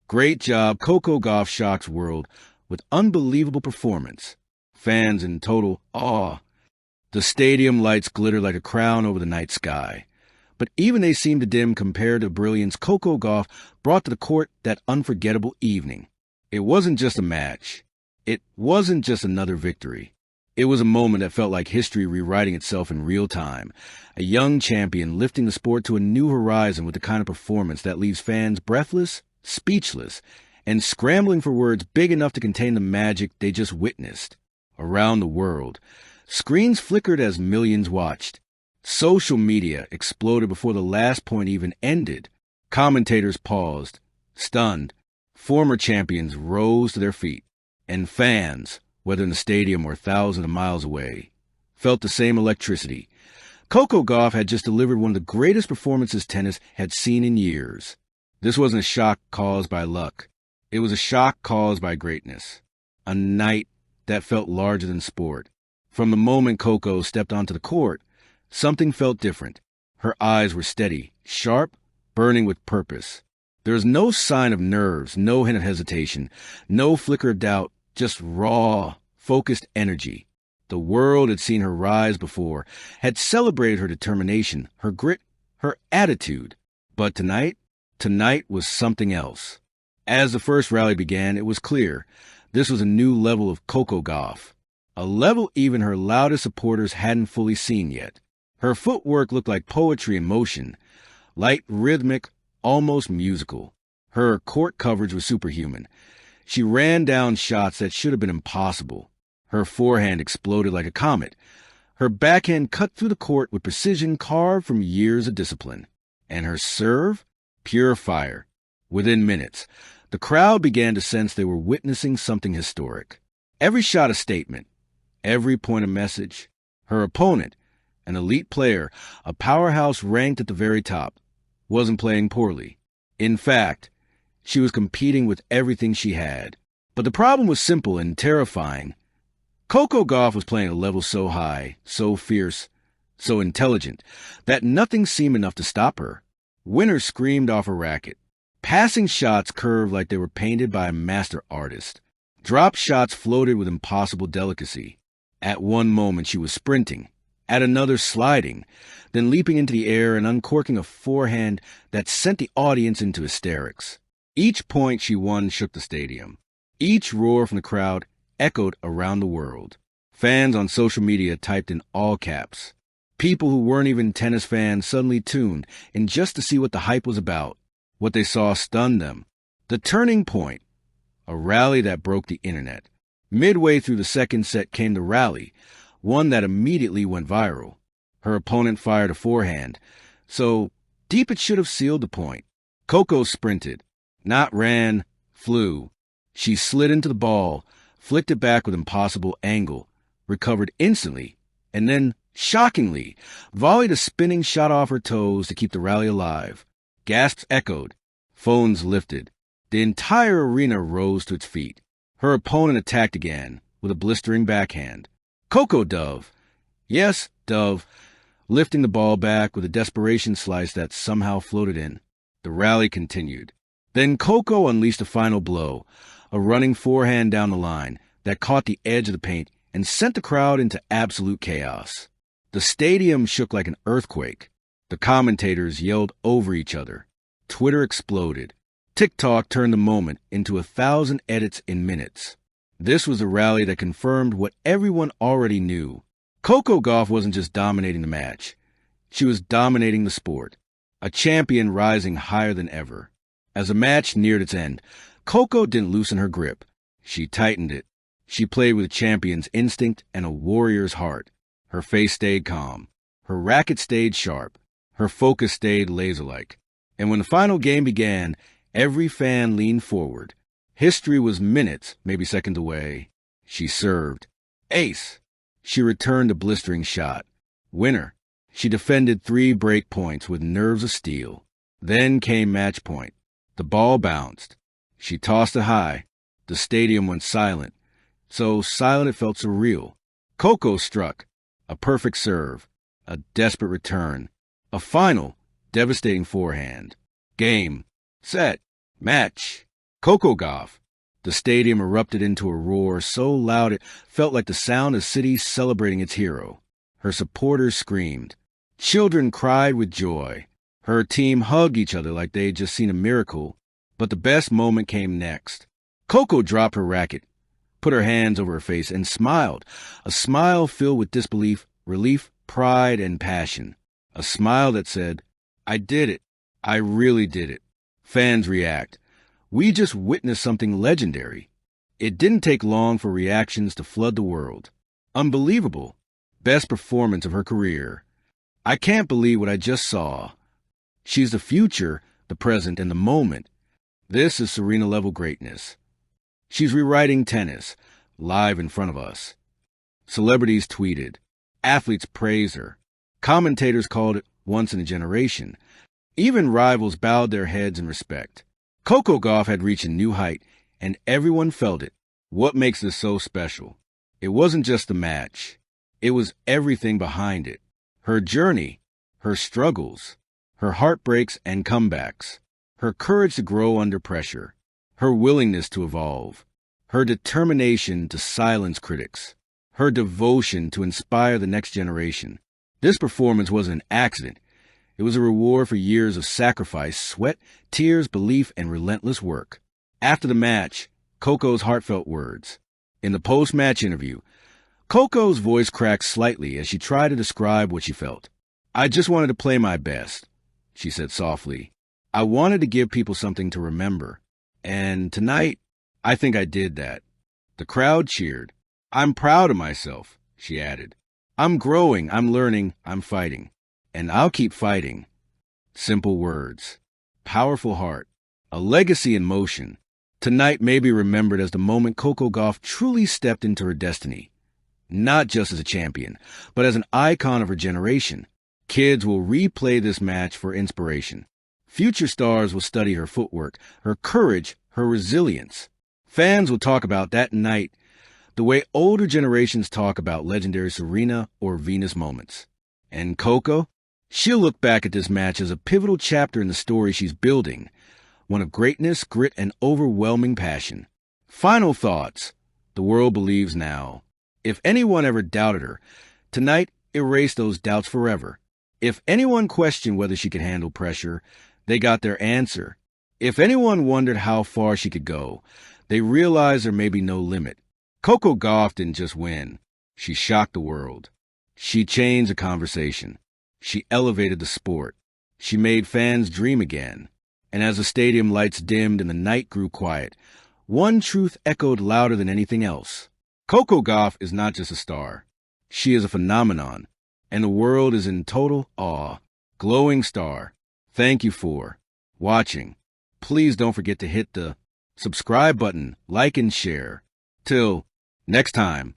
Great job. Coco Gauff shocks world with unbelievable performance. Fans in total awe. The stadium lights glitter like a crown over the night sky. But even they seem to dim compared to the brilliance Coco Gauff brought to the court that unforgettable evening. It wasn't just a match. It wasn't just another victory. It was a moment that felt like history rewriting itself in real time. A young champion lifting the sport to a new horizon with the kind of performance that leaves fans breathless, speechless, and scrambling for words big enough to contain the magic they just witnessed. Around the world, screens flickered as millions watched. Social media exploded before the last point even ended. Commentators paused, stunned. Former champions rose to their feet. And fans, whether in the stadium or thousands of miles away, felt the same electricity. Coco Gauff had just delivered one of the greatest performances tennis had seen in years. This wasn't a shock caused by luck. It was a shock caused by greatness. A night that felt larger than sport. From the moment Coco stepped onto the court, something felt different. Her eyes were steady, sharp, burning with purpose. There was no sign of nerves, no hint of hesitation, no flicker of doubt, just raw, focused energy. The world had seen her rise before, had celebrated her determination, her grit, her attitude. But tonight was something else. As the first rally began, it was clear this was a new level of Coco Gauff, a level even her loudest supporters hadn't fully seen yet. Her footwork looked like poetry in motion, light, rhythmic, almost musical. Her court coverage was superhuman. She ran down shots that should have been impossible. Her forehand exploded like a comet. Her backhand cut through the court with precision carved from years of discipline. And her serve? Pure fire. Within minutes, the crowd began to sense they were witnessing something historic. Every shot a statement. Every point a message. Her opponent, an elite player, a powerhouse ranked at the very top, wasn't playing poorly. In fact, she was competing with everything she had. But the problem was simple and terrifying. Coco Gauff was playing at a level so high, so fierce, so intelligent, that nothing seemed enough to stop her. Winners screamed off her racket. Passing shots curved like they were painted by a master artist. Drop shots floated with impossible delicacy. At one moment she was sprinting, at another sliding, then leaping into the air and uncorking a forehand that sent the audience into hysterics. Each point she won shook the stadium. Each roar from the crowd echoed around the world. Fans on social media typed in all caps. People who weren't even tennis fans suddenly tuned in just to see what the hype was about. What they saw stunned them. The turning point. A rally that broke the internet. Midway through the second set came the rally, one that immediately went viral. Her opponent fired a forehand, so deep it should have sealed the point. Coco sprinted, not ran, flew. She slid into the ball, flicked it back with impossible angle, recovered instantly, and then, shockingly, volleyed a spinning shot off her toes to keep the rally alive. Gasps echoed. Phones lifted. The entire arena rose to its feet. Her opponent attacked again, with a blistering backhand. Coco dove. Yes, dove, lifting the ball back with a desperation slice that somehow floated in. The rally continued. Then Coco unleashed a final blow, a running forehand down the line that caught the edge of the paint and sent the crowd into absolute chaos. The stadium shook like an earthquake. The commentators yelled over each other. Twitter exploded. TikTok turned the moment into 1,000 edits in minutes. This was a rally that confirmed what everyone already knew. Coco Gauff wasn't just dominating the match. She was dominating the sport. A champion rising higher than ever. As the match neared its end, Coco didn't loosen her grip. She tightened it. She played with a champion's instinct and a warrior's heart. Her face stayed calm. Her racket stayed sharp. Her focus stayed laser-like. And when the final game began, every fan leaned forward. History was minutes, maybe seconds away. She served. Ace. She returned a blistering shot. Winner. She defended 3 break points with nerves of steel. Then came match point. The ball bounced. She tossed it high. The stadium went silent. So silent it felt surreal. Coco struck. A perfect serve. A desperate return. A final, devastating forehand. Game. Set. Match. Coco Gauff. The stadium erupted into a roar so loud it felt like the sound of cities celebrating its hero. Her supporters screamed. Children cried with joy. Her team hugged each other like they had just seen a miracle. But the best moment came next. Coco dropped her racket, put her hands over her face, and smiled. A smile filled with disbelief, relief, pride, and passion. A smile that said, I did it. I really did it. Fans react. We just witnessed something legendary. It didn't take long for reactions to flood the world. Unbelievable. Best performance of her career. I can't believe what I just saw. She's the future, the present, and the moment. This is Serena-level greatness. She's rewriting tennis, live in front of us. Celebrities tweeted. Athletes praised her. Commentators called it once in a generation. Even rivals bowed their heads in respect. Coco Gauff had reached a new height, and everyone felt it. What makes this so special? It wasn't just the match. It was everything behind it. Her journey, her struggles, her heartbreaks and comebacks, her courage to grow under pressure, her willingness to evolve, her determination to silence critics, her devotion to inspire the next generation. This performance wasn't an accident. It was a reward for years of sacrifice, sweat, tears, belief, and relentless work. After the match, Coco's heartfelt words. In the post-match interview, Coco's voice cracked slightly as she tried to describe what she felt. I just wanted to play my best, she said softly. I wanted to give people something to remember. And tonight, I think I did that. The crowd cheered. I'm proud of myself, she added. I'm growing, I'm learning, I'm fighting. And I'll keep fighting. Simple words. Powerful heart. A legacy in motion. Tonight may be remembered as the moment Coco Gauff truly stepped into her destiny. Not just as a champion, but as an icon of her generation. Kids will replay this match for inspiration. Future stars will study her footwork, her courage, her resilience. Fans will talk about that night the way older generations talk about legendary Serena or Venus moments. And Coco? She'll look back at this match as a pivotal chapter in the story she's building, one of greatness, grit, and overwhelming passion. Final thoughts. The world believes now. If anyone ever doubted her, tonight erased those doubts forever. If anyone questioned whether she could handle pressure, they got their answer. If anyone wondered how far she could go, they realized there may be no limit. Coco Gauff didn't just win. She shocked the world. She changed the conversation. She elevated the sport. She made fans dream again. And as the stadium lights dimmed and the night grew quiet, one truth echoed louder than anything else. Coco Gauff is not just a star. She is a phenomenon. And the world is in total awe. Glowing star. Thank you for watching. Please don't forget to hit the subscribe button, like and share. Till next time.